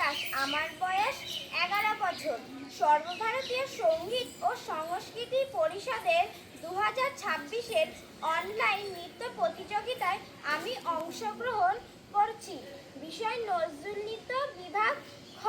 দাস। আমার বয়স 11 বছর। সর্বভারতীয় সঙ্গীত ও সংস্কৃতি পরিষদের 2026-এর অনলাইন নৃত্য প্রতিযোগিতায় আমি অংশগ্রহণ করছি। বিষয় নজরুল নৃত্য, বিভাগ খ।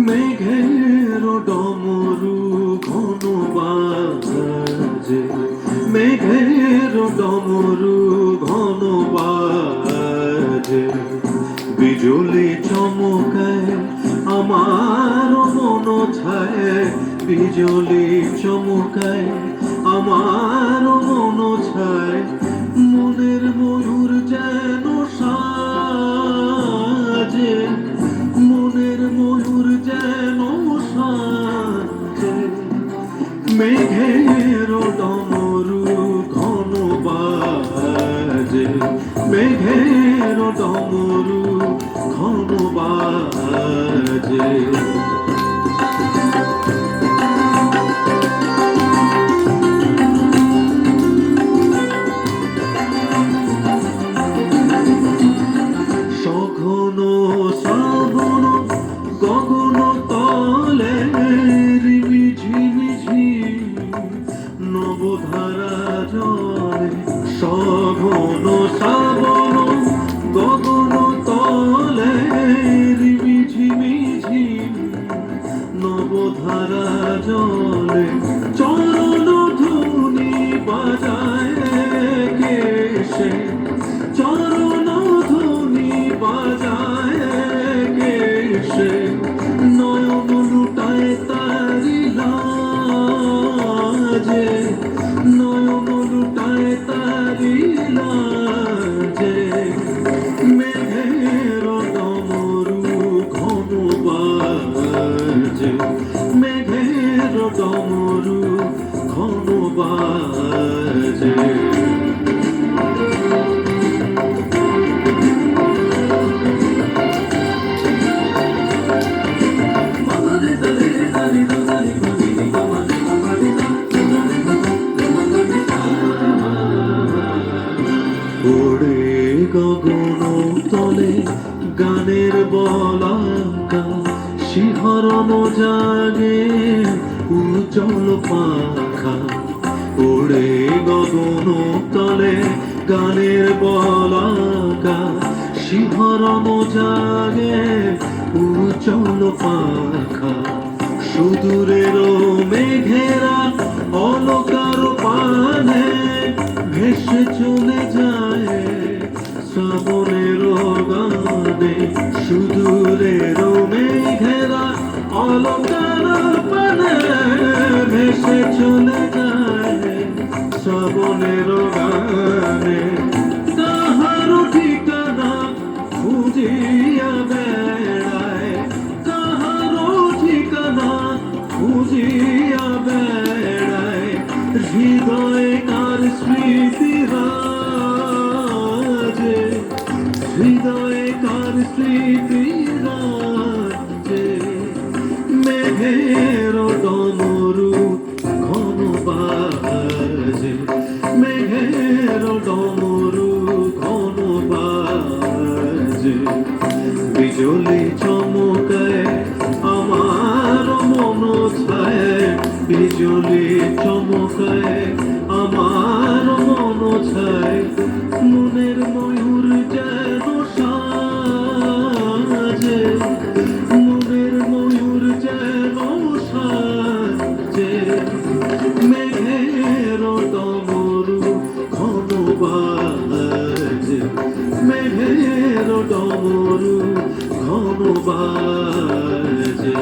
মেঘের ডমরু ঘন বাজে, মেঘের ডমরু ঘন বাজে, বিজুলি চমকায় আমার মন ছায়, বিজুলি চমকায় আমার মন ছায়, মনের ময়ূর যেন সাজে, মনের ময়ূর যেন সাজে, মেঘের ডমরু ঘন বাজে, মেঘের ডমরু ঘন বাজে। সঘন শ্রাবণ গগন তলে রিমিঝিমিঝি নবধারা জলে, সঘন শ্রাবণ গগন তলে রিমিঝিমিঝি নবধারা জলে, চরণ ধ্বনি বাজায় কেশে, চরণ ধ্বনি বাজায় কেশে, নয়ন লুটায় তারি লাজে, নয়ন লুটায় তারি লাজে, মেঘের ডমরু ঘন বাজে, মেঘের ডমরু ঘন বাজে। ওড়ে গগন তলে গানের বলাকা, শিহরণ জাগে উজ্জ্বল পাখা, ওড়ে গগন তলে গানের বলাকা, শিহরণ জাগে উজ্জ্বল পাখা, সুদূরের মেঘেরা অলকার পানে ভেসে চলে যায় শ্রাবণের গানে, সুদূরের মেঘেরা অলকার পানে ভেসে চলে যায় শ্রাবণের গানে, কাহারো ঠিকানা খুঁজিয়া বেড়ায়, কাহারো ঠিকানা খুঁজিয়া বেড়ায়, হৃদয়ে কার স্মৃতি রাজে, হৃদয়ে কার স্মৃতি রাজে, মেঘের ডমরু ঘন বাজে, মেঘের ডমরু ঘন বাজে, বিজুলি চমকায় আমার মন ছায়, বিজুলি চমকায় আমার মন ছায়, মনের ময়ূর যেন সাজে, মনের ময়ূর যেন সাজে, মেঘের ডমরু ঘন বাজে, মেঘের ডমরু ঘন বাজে।